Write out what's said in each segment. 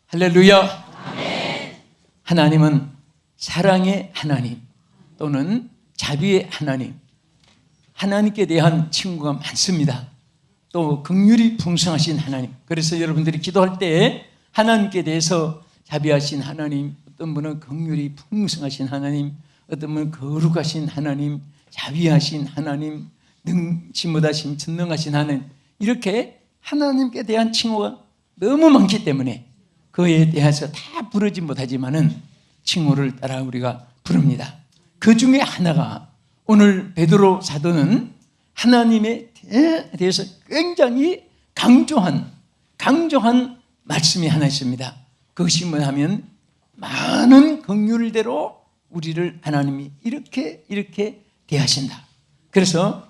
할렐루야. 하나님은 사랑의 하나님 또는 자비의 하나님, 하나님께 대한 칭호가 많습니다. 또 긍휼이 풍성하신 하나님. 그래서 여러분들이 기도할 때 하나님께 대해서 자비하신 하나님, 어떤 분은 긍휼이 풍성하신 하나님, 어떤 분은 거룩하신 하나님, 자비하신 하나님, 능치 못하신 전능하신 하나님, 이렇게 하나님께 대한 칭호가 너무 많기 때문에 그에 대해서 다 부르지 못하지만은 칭호를 따라 우리가 부릅니다. 그 중에 하나가 오늘 베드로 사도는 하나님에 대해서 굉장히 강조한 말씀이 하나 있습니다. 그것이 뭐냐면 많은 긍휼대로 우리를 하나님이 이렇게 대하신다. 그래서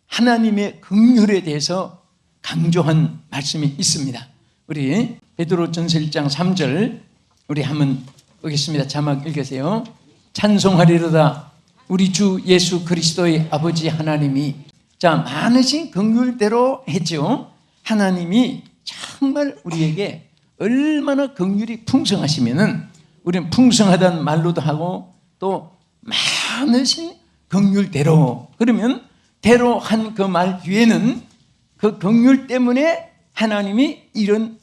하나님의 긍휼에 대해서 강조한 말씀이 있습니다. 우리 베드로전서 1장 3절 우리 한번 보겠습니다. 자막 읽으세요. 찬송하리로다 우리 주 예수 그리스도의 아버지 하나님이, 자, 많으신 긍휼대로 했죠. 하나님이 정말 우리에게 얼마나 긍휼이 풍성하시면은 우리는 풍성하다는 말로도 하고 또 많으신 긍휼대로, 그러면 대로 한 그 말 뒤에는 그 긍휼 때문에 하나님이 이런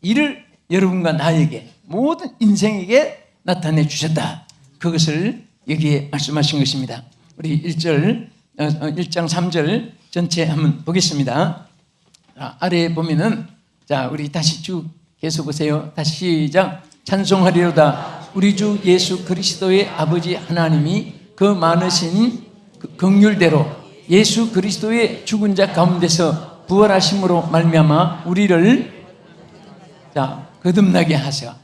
일을 여러분과 나에게 모든 인생에게 나타내 주셨다. 그것을 여기에 말씀하신 것입니다. 우리 1장 3절 전체 한번 보겠습니다. 아래에 보면은, 자, 우리 다시 쭉 계속 보세요. 다시 시작. 찬송하리로다 우리 주 예수 그리스도의 아버지 하나님이 그 많으신 긍휼대로 예수 그리스도의 죽은 자 가운데서 부활하심으로 말미암아 우리를, 자, 거듭나게 하셔.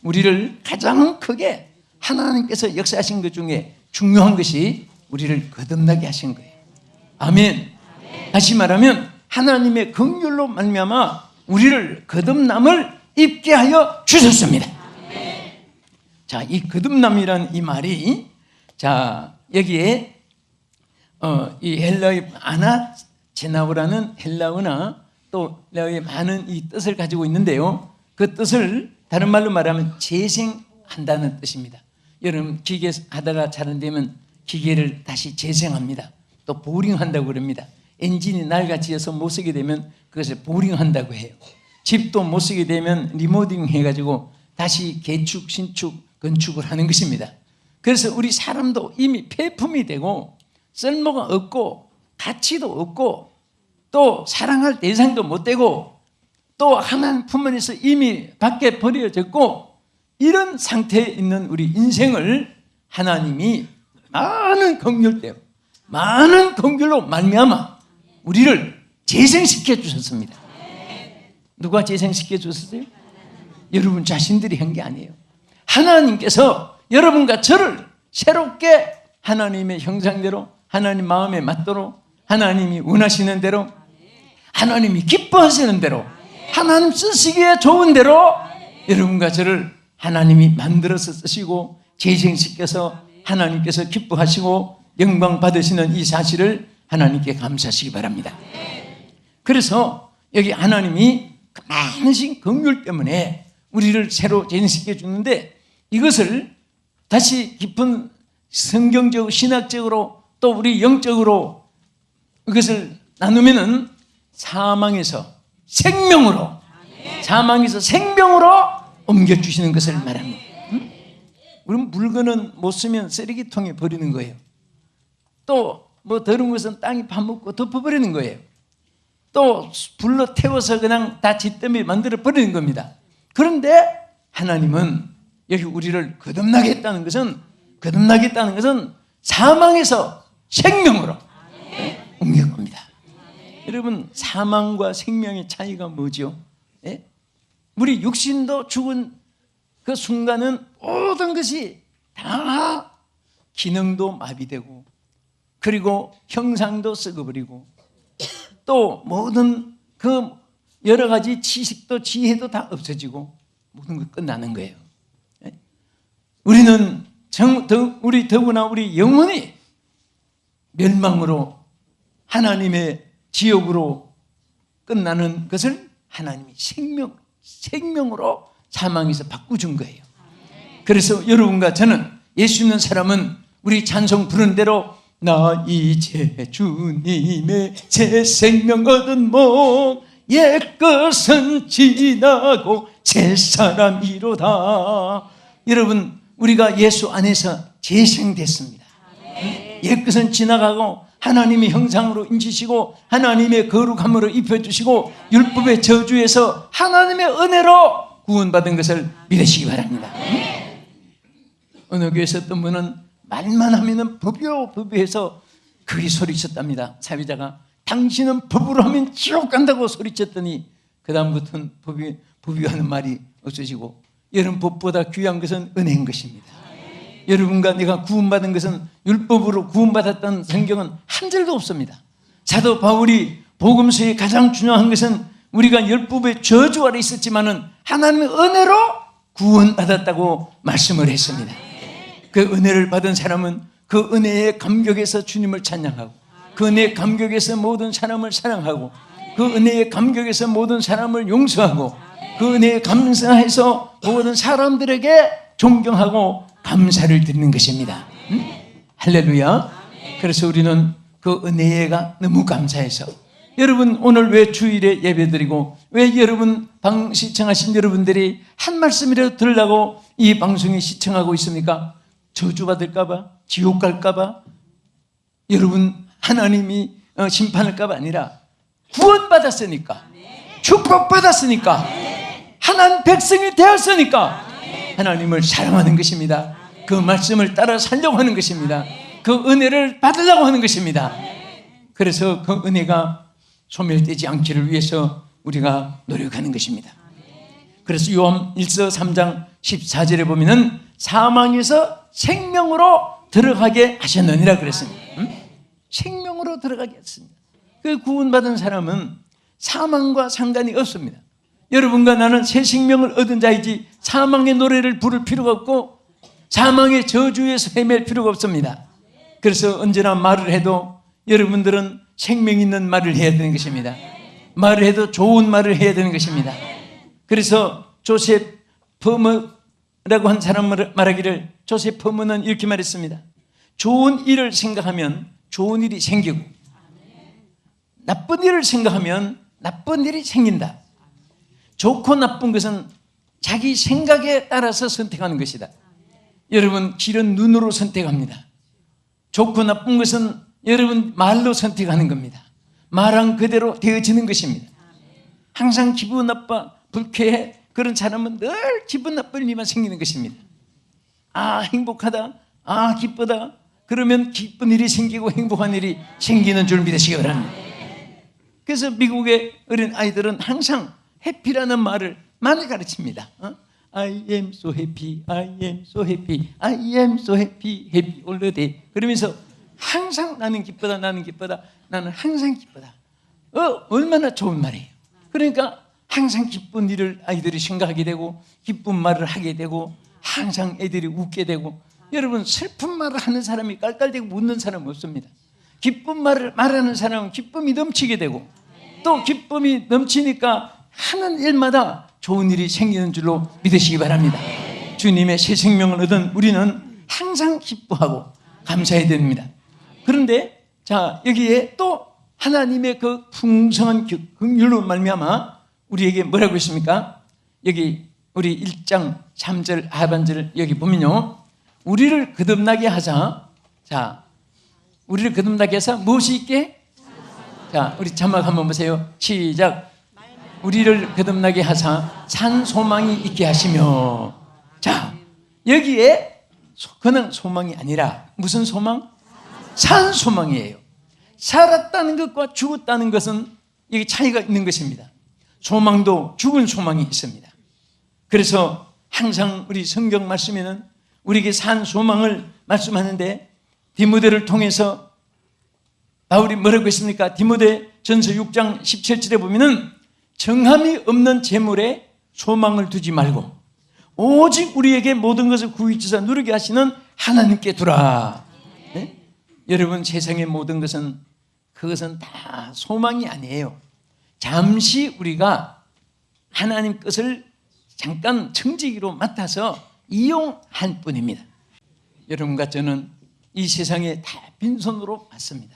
우리를 가장 크게 하나님께서 역사하신 것 중에 중요한 것이 우리를 거듭나게 하신 거예요. 아멘. 다시 말하면 하나님의 긍휼로 말미암아 우리를 거듭남을 입게 하여 주셨습니다. 자, 이 거듭남이라는 이 말이, 자, 여기에 이 헬라의 아나제나오라는 헬라어나 또 헬라어의 많은 이 뜻을 가지고 있는데요. 그 뜻을 다른 말로 말하면 재생한다는 뜻입니다. 여러분 기계 하다가 잘 안 되면 기계를 다시 재생합니다. 또 보링한다고 그럽니다. 엔진이 낡아지어서 못 쓰게 되면 그것을 보링한다고 해요. 집도 못 쓰게 되면 리모델링 해가지고 다시 개축, 신축, 건축을 하는 것입니다. 그래서 우리 사람도 이미 폐품이 되고 쓸모가 없고 가치도 없고 또 사랑할 대상도 못 되고 또 하나님 품 안에서 이미 밖에 버려졌고, 이런 상태에 있는 우리 인생을 하나님이 많은 긍휼대로, 많은 긍휼로 말미암아 우리를 재생시켜 주셨습니다. 누가 재생시켜 주셨어요? 여러분 자신들이 한 게 아니에요. 하나님께서 여러분과 저를 새롭게 하나님의 형상대로, 하나님 마음에 맞도록, 하나님이 원하시는 대로, 하나님이 기뻐하시는 대로, 하나님 쓰시기에 좋은 대로 여러분과 저를 하나님이 만들어서 쓰시고 재생시켜서 하나님께서 기뻐하시고 영광 받으시는 이 사실을 하나님께 감사하시기 바랍니다. 그래서 여기 하나님이 많으신 긍휼 때문에 우리를 새로 재생시켜 주는데, 이것을 다시 깊은 성경적, 신학적으로 또 우리 영적으로 이것을 나누면은 사망에서 생명으로, 사망에서 생명으로 옮겨주시는 것을 말합니다. 우리 물건은 못 쓰면 쓰레기통에 버리는 거예요. 또 뭐 더러운 것은 땅에 파묻고 덮어버리는 거예요. 또 불로 태워서 그냥 다 짓더미 만들어 버리는 겁니다. 그런데 하나님은 여기 우리를 거듭나겠다는 것은 사망에서 생명으로 옮길 겁니다. 여러분, 사망과 생명의 차이가 뭐죠? 예? 우리 육신도 죽은 그 순간은 모든 것이 다 기능도 마비되고, 그리고 형상도 썩어버리고, 또 모든 그 여러 가지 지식도 지혜도 다 없어지고 모든 것 끝나는 거예요. 우리는 더구나 우리 영혼이 멸망으로 하나님의 지옥으로 끝나는 것을 하나님이 생명으로 사망에서 바꾸준 거예요. 그래서 여러분과 저는, 예수 믿는 사람은 우리 찬송 부른 대로 나 이제 주님의 새 생명 얻은 몸 옛것은 지나고 새 사람이로다. 여러분, 우리가 예수 안에서 재생됐습니다. 옛것은 지나가고 하나님의 형상으로 인치시고 하나님의 거룩함으로 입혀주시고 율법의 저주에서 하나님의 은혜로 구원받은 것을 믿으시기 바랍니다. 어느 교회에서 어떤 분은 말만 하면은 법이요 해서 그게 소리쳤답니다. 사회자가 당신은 법으로 하면 지옥 간다고 소리쳤더니 그 다음부터는 법이 하는 말이 없어지고, 여러분, 법보다 귀한 것은 은혜인 것입니다. 여러분과 내가 구원받은 것은, 율법으로 구원받았다는 성경은 한 절도 없습니다. 사도 바울이 복음서에 가장 중요한 것은 우리가 율법의 저주 아래 있었지만은 하나님의 은혜로 구원받았다고 말씀을 했습니다. 그 은혜를 받은 사람은 그 은혜의 감격에서 주님을 찬양하고, 그 은혜의 감격에서 모든 사람을 사랑하고, 그 은혜의 감격에서 모든 사람을 용서하고, 그 은혜에 감사해서 모든 사람들에게 존경하고 감사를 드리는 것입니다. 할렐루야. 그래서 우리는 그 은혜가 너무 감사해서, 여러분, 오늘 왜 주일에 예배드리고, 왜 여러분 시청하신 여러분들이 한 말씀이라도 들으려고 이 방송에 시청하고 있습니까? 저주받을까봐, 지옥 갈까봐, 여러분 하나님이 심판할까봐 아니라 구원받았으니까, 축복받았으니까, 하나님 백성이 되었으니까 하나님을 사랑하는 것입니다. 그 말씀을 따라 살려고 하는 것입니다. 그 은혜를 받으려고 하는 것입니다. 그래서 그 은혜가 소멸되지 않기를 위해서 우리가 노력하는 것입니다. 그래서 요한 1서 3장 14절에 보면은 사망에서 생명으로 들어가게 하셨느니라 그랬습니다. 생명으로 들어가게 했습니다. 그 구원받은 사람은 사망과 상관이 없습니다. 여러분과 나는 새 생명을 얻은 자이지 사망의 노래를 부를 필요가 없고 사망의 저주에서 헤맬 필요가 없습니다. 그래서 언제나 말을 해도 여러분들은 생명 있는 말을 해야 되는 것입니다. 말을 해도 좋은 말을 해야 되는 것입니다. 그래서 조셉 퍼머라고 한 사람을 말하기를, 조셉 퍼머는 이렇게 말했습니다. 좋은 일을 생각하면 좋은 일이 생기고 나쁜 일을 생각하면 나쁜 일이 생긴다. 좋고 나쁜 것은 자기 생각에 따라서 선택하는 것이다. 여러분, 길은 눈으로 선택합니다. 좋고 나쁜 것은 여러분 말로 선택하는 겁니다. 말한 그대로 되어지는 것입니다. 항상 기분 나빠, 불쾌해, 그런 사람은 늘 기분 나쁜 일만 생기는 것입니다. 아, 행복하다, 아, 기쁘다, 그러면 기쁜 일이 생기고 행복한 일이 생기는 줄 믿으시기 바랍니다. 그래서 미국의 어린 아이들은 항상 해피라는 말을 많이 가르칩니다. I am so happy, I am so happy, I am so happy, happy all the day. 그러면서 항상 나는 기쁘다, 나는 기쁘다, 나는 항상 기쁘다. 얼마나 좋은 말이에요. 그러니까 항상 기쁜 일을 아이들이 생각하게 되고 기쁜 말을 하게 되고 항상 애들이 웃게 되고, 여러분, 슬픈 말을 하는 사람이 깔깔대고 웃는 사람은 없습니다. 기쁜 말을 말하는 사람은 기쁨이 넘치게 되고, 또 기쁨이 넘치니까 하는 일마다 좋은 일이 생기는 줄로 믿으시기 바랍니다. 주님의 새 생명을 얻은 우리는 항상 기뻐하고 감사해야 됩니다. 그런데 자, 여기에 또 하나님의 그 풍성한 긍휼로 말미암아 우리에게 뭐라고 했습니까? 여기 우리 1장 3절 하반절 여기 보면요, 우리를 거듭나게 하자. 자, 우리를 거듭나게 해서 무엇이 있게? 자, 우리 자막 한번 보세요. 시작. 우리를 거듭나게 하사 산 소망이 있게 하시며. 자, 여기에 그는 소망이 아니라 무슨 소망? 산 소망이에요. 살았다는 것과 죽었다는 것은 여기 차이가 있는 것입니다. 소망도 죽은 소망이 있습니다. 그래서 항상 우리 성경 말씀에는 우리에게 산 소망을 말씀하는데, 디모데를 통해서 바울이 뭐라고 했습니까? 디모데 전서 6장 17절에 보면은 정함이 없는 재물에 소망을 두지 말고 오직 우리에게 모든 것을 구해주사 누리게 하시는 하나님께 두라. 네? 여러분, 세상의 모든 것은, 그것은 다 소망이 아니에요. 잠시 우리가 하나님 것을 잠깐 청지기로 맡아서 이용할 뿐입니다. 여러분과 저는 이 세상에 다 빈손으로 왔습니다.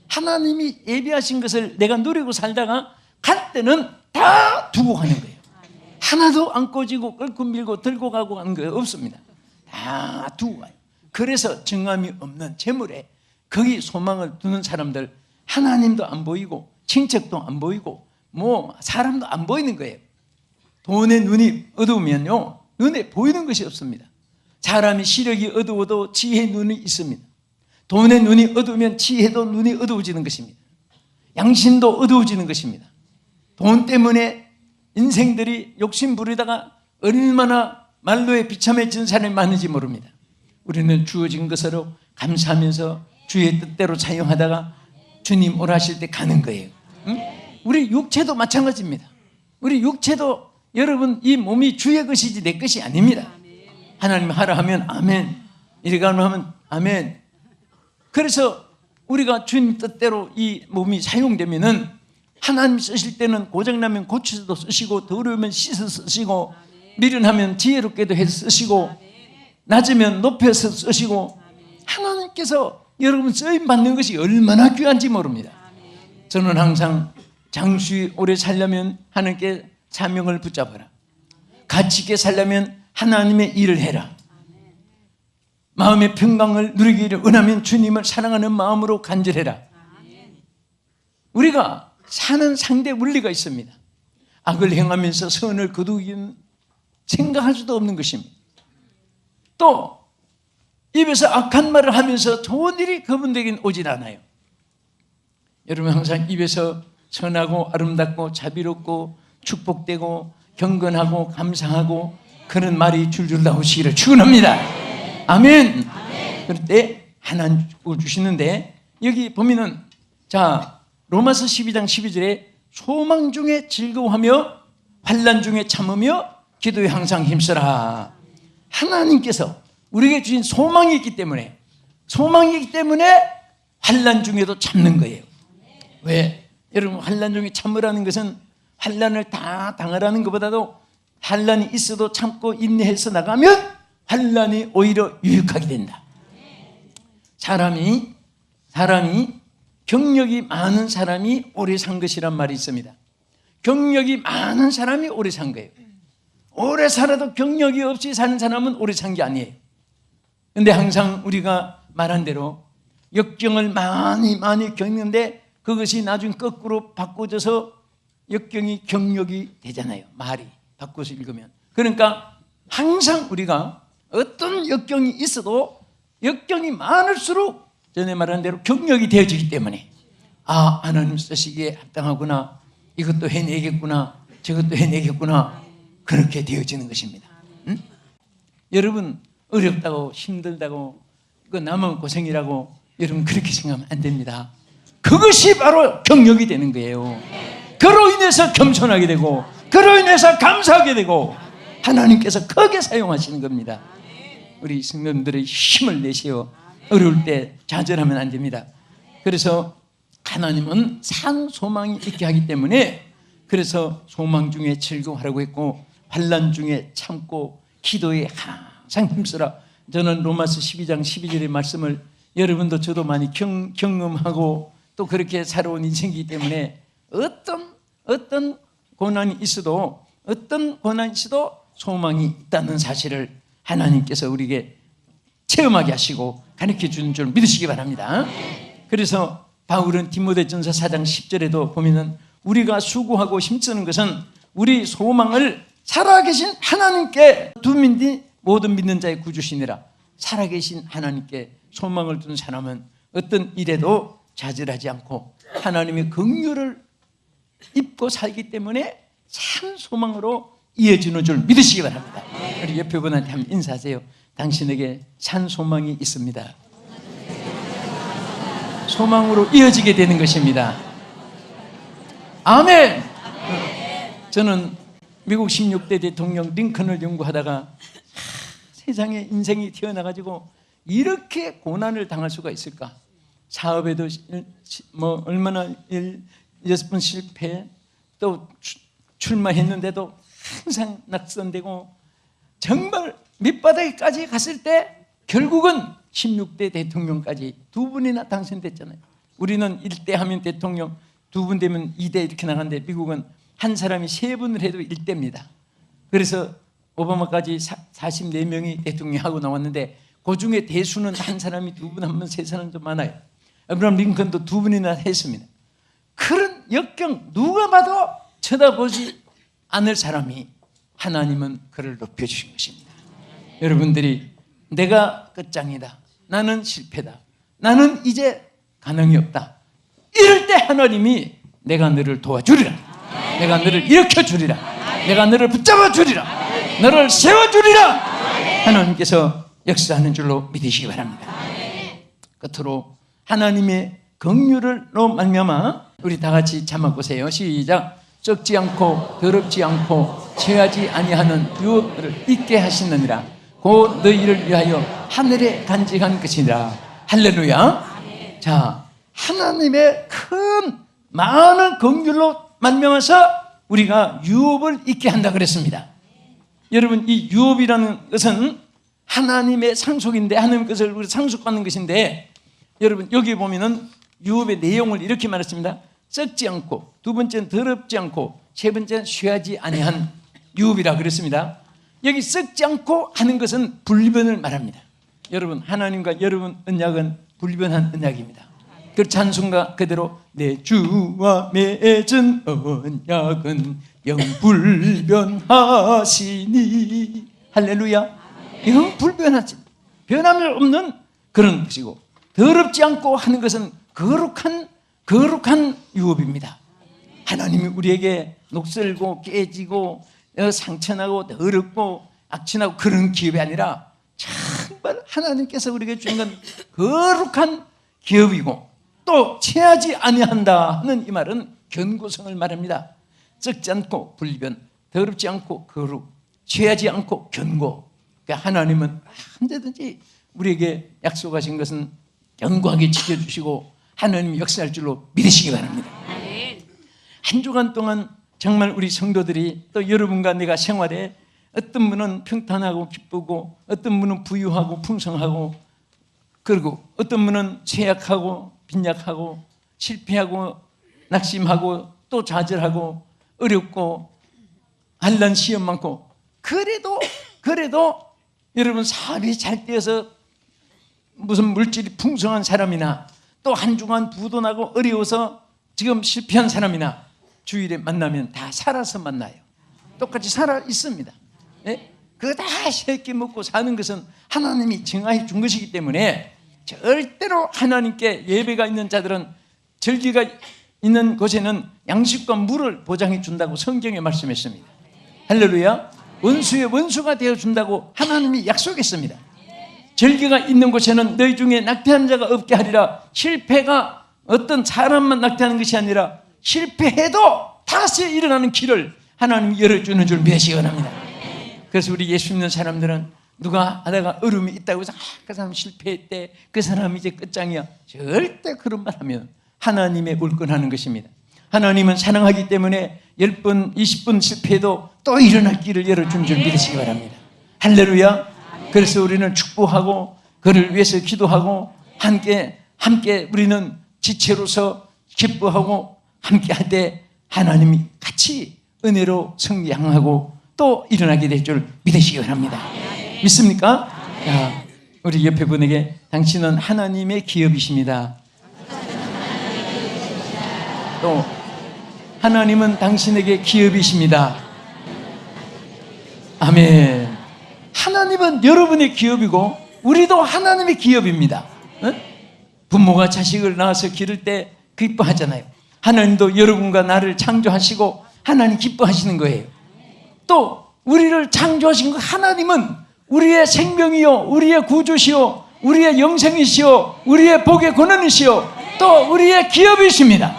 하나님이 예비하신 것을 내가 누리고 살다가 갈 때는 다 두고 가는 거예요. 하나도 안 꺼지고 끌고 밀고 들고 가고 하는 거 없습니다. 다 두고 가요. 그래서 정함이 없는 재물에 거기 소망을 두는 사람들, 하나님도 안 보이고 친척도 안 보이고 뭐 사람도 안 보이는 거예요. 돈의 눈이 어두우면요, 눈에 보이는 것이 없습니다. 사람이 시력이 어두워도 지혜의 눈이 있습니다. 돈의 눈이 어두우면 지혜도 눈이 어두워지는 것입니다. 양심도 어두워지는 것입니다. 돈 때문에 인생들이 욕심 부리다가 얼마나 말로에 비참해진 사람이 많은지 모릅니다. 우리는 주어진 것으로 감사하면서 주의 뜻대로 사용하다가 주님 오라실 때 가는 거예요. 응? 우리 육체도 마찬가지입니다. 우리 육체도 여러분 이 몸이 주의 것이지 내 것이 아닙니다. 하나님 하라 하면 아멘, 이래가면 하면 아멘. 그래서 우리가 주님 뜻대로 이 몸이 사용되면은 하나님 쓰실 때는 고장나면 고쳐서 쓰시고 더러우면 씻어 쓰시고 미련하면 지혜롭게도 해서 쓰시고 낮으면 높여서 쓰시고 하나님께서 여러분 쓰임 받는 것이 얼마나 귀한지 모릅니다. 저는 항상 장수히 오래 살려면 하나님께 사명을 붙잡아라. 가치 있게 살려면 하나님의 일을 해라. 마음의 평강을 누리기를 원하면 주님을 사랑하는 마음으로 간절해라. 우리가 사는 상대 원리가 있습니다. 악을 행하면서 선을 거두기는 생각할 수도 없는 것입니다. 또 입에서 악한 말을 하면서 좋은 일이 그분들에게는 오질 않아요. 여러분 항상 입에서 선하고 아름답고 자비롭고 축복되고 경건하고 감사하고 그런 말이 줄줄 나오시기를 축원합니다. 아멘. 그럴 때 하나님 주시는데 여기 보면은 자 로마서 12장 12절에 소망 중에 즐거워하며 환난 중에 참으며 기도에 항상 힘쓰라. 하나님께서 우리에게 주신 소망이 있기 때문에 환난 중에도 참는 거예요. 왜? 여러분 환난 중에 참으라는 것은 환난을 다 당하라는 것보다도 환난이 있어도 참고 인내해서 나가면 환난이 오히려 유익하게 된다. 사람이 경력이 많은 사람이 오래 산 것이란 말이 있습니다. 경력이 많은 사람이 오래 산 거예요. 오래 살아도 경력이 없이 사는 사람은 오래 산 게 아니에요. 그런데 항상 우리가 말한 대로 역경을 많이 겪는데 그것이 나중에 거꾸로 바꿔져서 역경이 경력이 되잖아요. 말이 바꿔서 읽으면. 그러니까 항상 우리가 어떤 역경이 있어도 역경이 많을수록 전에 말한 대로 경력이 되어지기 때문에 아 하나님 쓰시기에 합당하구나, 이것도 해내겠구나, 저것도 해내겠구나, 그렇게 되어지는 것입니다. 응? 여러분 어렵다고 힘들다고 그 남은 고생이라고 여러분 그렇게 생각하면 안 됩니다. 그것이 바로 경력이 되는 거예요. 그로 인해서 겸손하게 되고 그로 인해서 감사하게 되고 하나님께서 크게 사용하시는 겁니다. 우리 성도님들의 힘을 내시어 어려울 때 좌절하면 안 됩니다. 그래서 하나님은 산 소망이 있게 하기 때문에 그래서 소망 중에 즐거워하라고 했고 환난 중에 참고 기도에 항상 힘쓰라. 저는 로마서 12장 12절의 말씀을 여러분도 저도 많이 경험하고 또 그렇게 살아온 인생이기 때문에 어떤 고난이 있어도 소망이 있다는 사실을 하나님께서 우리에게 체험하게 하시고 가르쳐 주는 줄 믿으시기 바랍니다. 그래서 바울은 디모데전서 4장 10절에도 보면은 우리가 수고하고 힘쓰는 것은 우리 소망을 살아계신 하나님께 두민디 모든 믿는 자의 구주시니라. 살아계신 하나님께 소망을 둔 사람은 어떤 일에도 좌절하지 않고 하나님의 긍휼을 입고 살기 때문에 참 소망으로 이어지는 줄 믿으시기 바랍니다. 우리 옆에 분한테 한번 인사하세요. 당신에게 산 소망이 있습니다. 소망으로 이어지게 되는 것입니다. 아멘. 저는 미국 16대 대통령 링컨을 연구하다가 세상에 인생이 튀어나가지고 이렇게 고난을 당할 수가 있을까? 사업에도 얼마나 6번 실패, 또 출마했는데도 항상 낙선되고 정말 밑바닥까지 갔을 때 결국은 16대 대통령까지 두 분이나 당선됐잖아요. 우리는 1대 하면 대통령, 두 분 되면 2대 이렇게 나가는데 미국은 한 사람이 3분을 해도 1대입니다. 그래서 오바마까지 44명이 대통령하고 나왔는데 그 중에 대수는 한 사람이 2분, 한 번, 3사람도 많아요. 아브라함 링컨도 2분이나 했습니다. 그런 역경 누가 봐도 쳐다보지 않을 사람이 하나님은 그를 높여주신 것입니다. 여러분들이 내가 끝장이다, 나는 실패다, 나는 이제 가능이 없다, 이럴 때 하나님이 내가 너를 도와주리라, 내가 너를 일으켜주리라, 내가 너를 붙잡아주리라, 너를 세워주리라 하나님께서 역사하는 줄로 믿으시기 바랍니다. 끝으로 하나님의 긍휼을로 말미암아 우리 다 같이 자막 보세요. 시작. 썩지 않고 더럽지 않고 취하지 아니하는 유업을 있게 하시느니라. 곧 너희를 위하여 하늘에 간직한 것이니라. 할렐루야. 자, 하나님의 큰 많은 긍휼로 말미암아서 우리가 유업을 있게 한다 그랬습니다. 여러분, 이 유업이라는 것은 하나님의 상속인데, 하나님 것을 우리 상속받는 것인데, 여러분 여기 보면은 유업의 내용을 이렇게 말했습니다. 썩지 않고, 두 번째는 더럽지 않고, 세 번째는 취하지 아니한 유업이라 그랬습니다. 여기 썩지 않고 하는 것은 불변을 말합니다. 여러분, 하나님과 여러분 언약은 불변한 언약입니다. 그 찬송가 그대로 내 주와 맺은 언약은 영불변하시니. 할렐루야. 영불변하지, 변함이 없는 그런 것이고, 더럽지 않고 하는 것은 거룩한 유업입니다. 하나님이 우리에게 녹슬고 깨지고 상처나고 더럽고 악취나고 그런 기업이 아니라 정말 하나님께서 우리에게 주신 건 거룩한 기업이고, 또 취하지 아니한다 하는 이 말은 견고성을 말합니다. 썩지 않고 불변, 더럽지 않고 거룩, 취하지 않고 견고. 그러니까 하나님은 언제든지 우리에게 약속하신 것은 견고하게 지켜주시고 하나님이 역사할 줄로 믿으시기 바랍니다. 한 주간 동안 정말 우리 성도들이, 또 여러분과 내가 생활에 어떤 분은 평탄하고 기쁘고, 어떤 분은 부유하고 풍성하고, 그리고 어떤 분은 쇠약하고 빈약하고 실패하고 낙심하고 또 좌절하고 어렵고 한란 시험 많고, 그래도 여러분 사업이 잘 되어서 무슨 물질이 풍성한 사람이나, 또 한 주간 부도나고 어려워서 지금 실패한 사람이나 주일에 만나면 다 살아서 만나요. 똑같이 살아 있습니다. 네? 그거 다 새끼 먹고 사는 것은 하나님이 정하여 준 것이기 때문에 절대로 하나님께 예배가 있는 자들은, 절기가 있는 곳에는 양식과 물을 보장해 준다고 성경에 말씀했습니다. 할렐루야. 원수의 원수가 되어 준다고 하나님이 약속했습니다. 절기가 있는 곳에는 너희 중에 낙태한 자가 없게 하리라. 실패가 어떤 사람만 낙태하는 것이 아니라 실패해도 다시 일어나는 길을 하나님이 열어주는 줄 믿으시기 바랍니다. 그래서 우리 예수 믿는 사람들은 누가 하다가 어려움이 있다고 해서 그 사람 실패했대, 그 사람 이제 끝장이야, 절대 그런 말 하면 하나님의 울권하는 것입니다. 하나님은 사랑하기 때문에 10번 20번 실패해도 또 일어날 길을 열어준 줄 믿으시기 바랍니다. 할렐루야. 그래서 우리는 축복하고 그를 위해서 기도하고 함께 우리는 지체로서 기뻐하고 함께 할 때 하나님이 같이 은혜로 승리하고 또 일어나게 될 줄 믿으시기 바랍니다. 믿습니까? 자, 우리 옆에 분에게 당신은 하나님의 기업이십니다. 또 하나님은 당신에게 기업이십니다. 아멘. 하나님은 여러분의 기업이고 우리도 하나님의 기업입니다. 부모가 자식을 낳아서 기를 때 기뻐하잖아요. 하나님도 여러분과 나를 창조하시고 하나님 기뻐하시는 거예요. 또 우리를 창조하신 그 하나님은 우리의 생명이요, 우리의 구주시요, 우리의 영생이시요, 우리의 복의 권원이시요, 또 우리의 기업이십니다.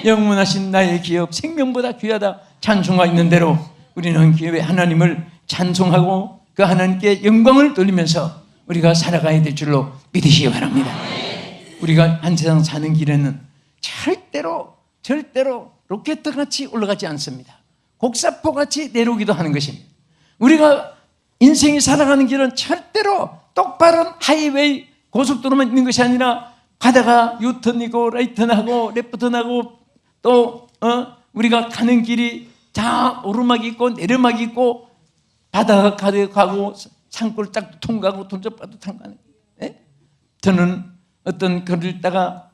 영원하신 나의 기업, 생명보다 귀하다 찬송가 있는 대로 우리는 기업의 하나님을 찬송하고 그 하나님께 영광을 돌리면서 우리가 살아가야 될 줄로 믿으시기 바랍니다. 우리가 한 세상 사는 길에는 절대로 로켓같이 올라가지 않습니다. 복사포같이 내려오기도 하는 것입니다. 우리가 인생이 살아가는 길은 절대로 똑바른 하이웨이 고속도로만 있는 것이 아니라 가다가 유턴이고 라이턴하고 레프턴하고 또 우리가 가는 길이 다 오르막이 있고 내리막이 있고 바다가 가고 산골 딱 통과하고 돈접바도 통과하는. 저는 어떤 글을 읽다가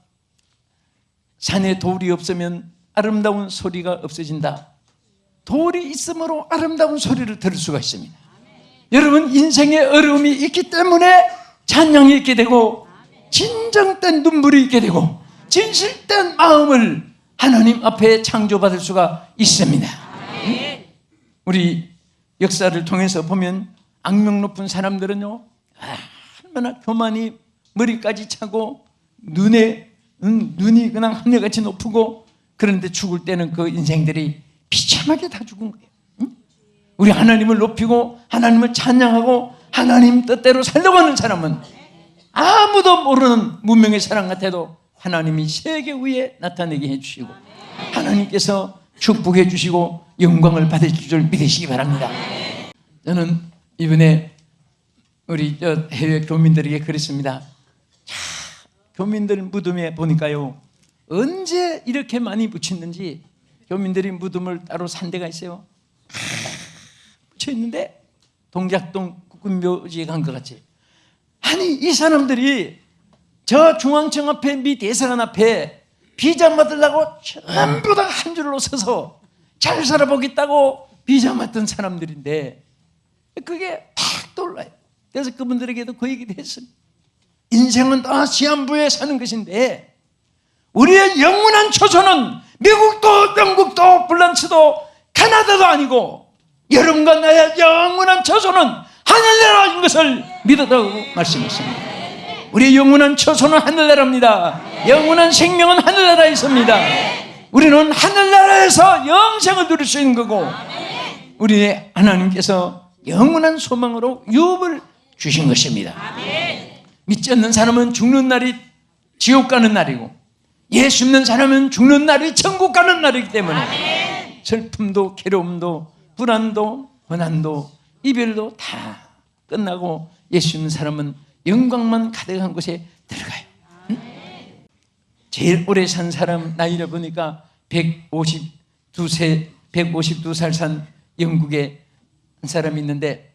산에 돌이 없으면 아름다운 소리가 없어진다. 돌이 있으므로 아름다운 소리를 들을 수가 있습니다. 여러분, 인생에 어려움이 있기 때문에 찬양이 있게 되고 진정된 눈물이 있게 되고 진실된 마음을 하나님 앞에 창조받을 수가 있습니다. 우리 역사를 통해서 보면 악명 높은 사람들은요, 얼마나 교만이 머리까지 차고 눈이 그냥 하늘같이 높고, 그런데 죽을 때는 그 인생들이 비참하게 다 죽은 거예요. 우리 하나님을 높이고 하나님을 찬양하고 하나님 뜻대로 살려고 하는 사람은 아무도 모르는 무명의 사람 같아도 하나님이 세계 위에 나타내게 해주시고 하나님께서 축복해 주시고 영광을 받으실 줄 믿으시기 바랍니다. 저는 이번에 우리 해외 교민들에게 그랬습니다. 교민들 무덤에 보니까요, 언제 이렇게 많이 붙였는지, 교민들이 무덤을 따로 산 데가 있어요. 붙여 있는데 동작동 국군묘지에 간 것 같이. 아니, 이 사람들이 저 중앙청 앞에 미 대사관 앞에 비자 받으려고 전부 다 한 줄로 서서 잘 살아보겠다고 비자 맞던 사람들인데 그게 탁 떠올라요. 그래서 그분들에게도 그 얘기도 했습니다. 인생은 다 시한부에 사는 것인데 우리의 영원한 초소는 미국도 영국도 프랑스도 카나다도 아니고 여러분과 나의 영원한 초소는 하늘나라인 것을 믿었다고 말씀했습니다. 우리의 영원한 초소는 하늘나라입니다. 영원한 생명은 하늘나라에 있습니다. 우리는 하늘나라에서 영생을 누릴 수 있는 거고 우리의 하나님께서 영원한 소망으로 유업을 주신 것입니다. 믿지 않는 사람은 죽는 날이 지옥 가는 날이고 예수 믿는 사람은 죽는 날이 천국 가는 날이기 때문에 슬픔도 괴로움도 불안도 고난도 이별도 다 끝나고 예수 믿는 사람은 영광만 가득한 곳에 들어가요. 제일 오래 산 사람 나이를 보니까 152살 산 영국에 한 사람이 있는데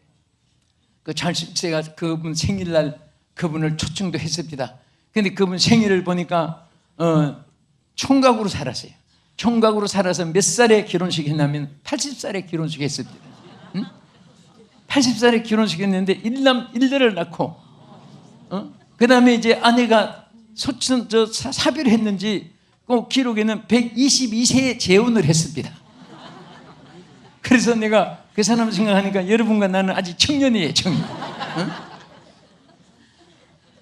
그 제가 그분 생일날 그분을 초청도 했습니다. 그런데 그분 생일을 보니까 총각으로 살았어요. 총각으로 살아서 몇 살에 결혼식 했냐면 80살에 결혼식 했습니다. 80살에 결혼식 했는데 일남 일녀를 낳고 그 다음에 이제 아내가 사별을 했는지 꼭 기록에는 122세에 재혼을 했습니다. 그래서 내가 그 사람 생각하니까 여러분과 나는 아직 청년이에요, 청년.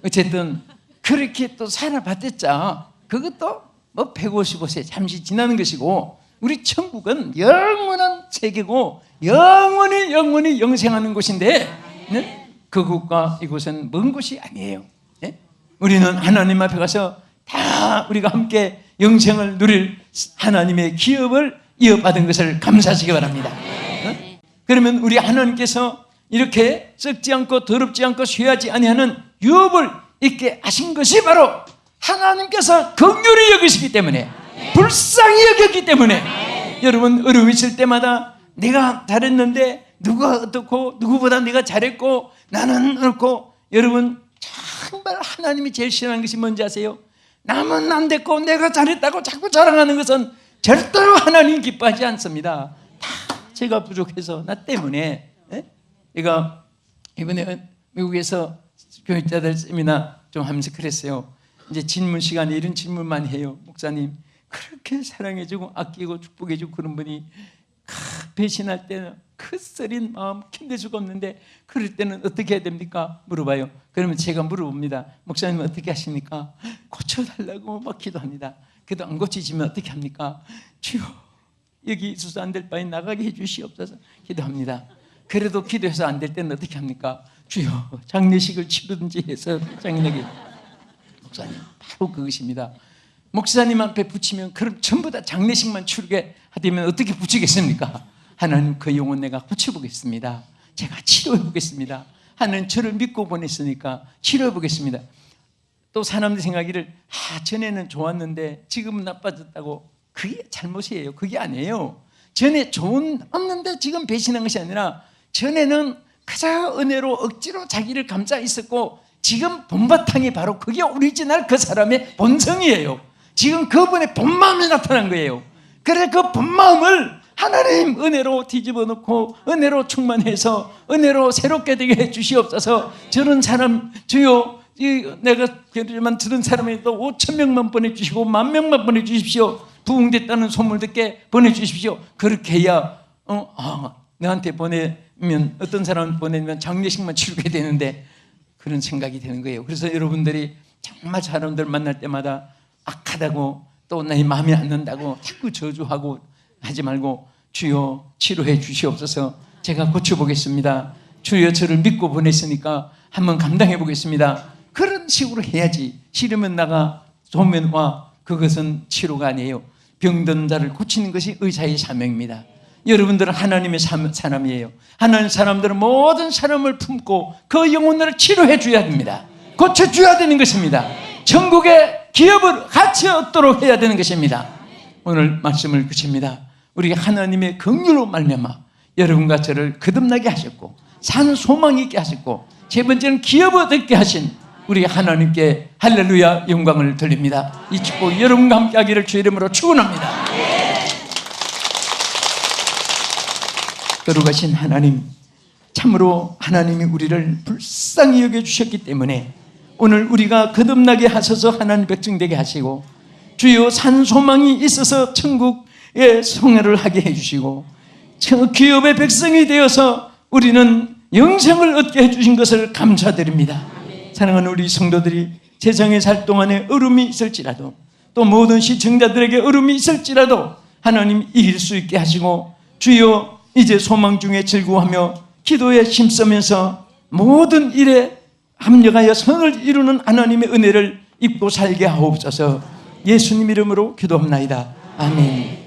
어쨌든 그렇게 또 살아봤댔자 그것도 뭐 155세 잠시 지나는 것이고 우리 천국은 영원한 세계고 영원히 영생하는 곳인데 네? 그곳과 이곳은 먼 곳이 아니에요. 네? 우리는 하나님 앞에 가서 다 우리가 함께 영생을 누릴 하나님의 기업을 이어받은 것을 감사하시기 바랍니다. 네? 그러면 우리 하나님께서 이렇게 썩지 않고 더럽지 않고 쇠하지 아니하는 유업을 있게 하신 것이 바로 하나님께서 긍휼히 여기시기 때문에 불쌍히 여겼기 때문에 여러분 어려움 있을 때마다 내가 잘했는데 누가 어떻고 누구보다 내가 잘했고 나는 어렵고 여러분 정말 하나님이 제일 싫어하는 것이 뭔지 아세요? 남은 안 됐고 내가 잘했다고 자꾸 자랑하는 것은 절대로 하나님 기뻐하지 않습니다. 다 제가 부족해서 나 때문에. 제가 이번에 미국에서 교육자들 세미나 좀 하면서 그랬어요. 이제 질문 시간에 이런 질문만 해요. 목사님 그렇게 사랑해주고 아끼고 축복해주고 그런 분이 배신할 때는 그 쓰린 마음 견딜 수가 없는데 그럴 때는 어떻게 해야 됩니까? 물어봐요. 그러면 제가 물어봅니다. 목사님 어떻게 하십니까? 고쳐달라고 막 기도합니다. 그래도 안 고치시면 어떻게 합니까? 주여 여기 있어서 안 될 바에 나가게 해주시옵소서 기도합니다. 그래도 기도해서 안 될 때는 어떻게 합니까? 주여 장례식을 치르든지 해서 장례기. 목사님 바로 그것입니다. 목사님 앞에 붙이면 그럼 전부 다 장례식만 치르게 하면 어떻게 붙이겠습니까? 하나님 그 영혼 내가 고쳐보겠습니다. 제가 치료해보겠습니다. 하나님 저를 믿고 보냈으니까 치료해보겠습니다. 또 사람들 생각이를 전에는 좋았는데 지금은 나빠졌다고. 그게 잘못이에요. 그게 아니에요. 전에 없는데 지금 배신한 것이 아니라 전에는 그저 은혜로 억지로 자기를 감싸 있었고 지금 본바탕이 바로 그게 오리지널 그 사람의 본성이에요. 지금 그분의 본마음이 나타난 거예요. 그래서 그 본마음을 하나님 은혜로 뒤집어 놓고 은혜로 충만해서 은혜로 새롭게 되게 해 주시옵소서. 저런 사람 주여 내가 그러지만 저런 사람에도 5,000명만 보내주시고 10,000명만 보내주십시오. 부흥됐다는 소문 듣게 보내주십시오. 그렇게 해야 너한테 보내면 어떤 사람 보내면 장례식만 치르게 되는데 그런 생각이 되는 거예요. 그래서 여러분들이 정말 사람들 만날 때마다 악하다고 또 내 마음에 안 든다고 자꾸 저주하고 하지 말고 주여 치료해 주시옵소서. 제가 고쳐보겠습니다. 주여 저를 믿고 보냈으니까 한번 감당해 보겠습니다. 그런 식으로 해야지. 싫으면 나가, 좋으면 와. 그것은 치료가 아니에요. 병든 자를 고치는 것이 의사의 사명입니다. 여러분들은 하나님의 사람이에요. 하나님 사람들은 모든 사람을 품고 그 영혼을 치료해 줘야 됩니다. 고쳐줘야 되는 것입니다. 천국의 기업을 같이 얻도록 해야 되는 것입니다. 오늘 말씀을 그칩니다. 우리가 하나님의 긍휼로 말미암아 여러분과 저를 거듭나게 하셨고 산 소망이 있게 하셨고 세 번째는 기업을 얻게 하신 우리 하나님께 할렐루야 영광을 돌립니다. 이 축복 여러분과 함께 하기를 주의 이름으로 축원합니다. 거룩하신 하나님, 참으로 하나님이 우리를 불쌍히 여겨주셨기 때문에 오늘 우리가 거듭나게 하셔서 하나님 백성 되게 하시고 주여 산 소망이 있어서 천국의 성회를 하게 해주시고 기업의 백성이 되어서 우리는 영생을 얻게 해주신 것을 감사드립니다. 사랑하는 우리 성도들이 세상에 살 동안에 어려움이 있을지라도 또 모든 시청자들에게 어려움이 있을지라도 하나님 이길 수 있게 하시고 주여 이제 소망 중에 즐거워하며 기도에 힘쓰면서 모든 일에 합력하여 선을 이루는 하나님의 은혜를 입고 살게 하옵소서. 예수님 이름으로 기도합나이다. 아멘.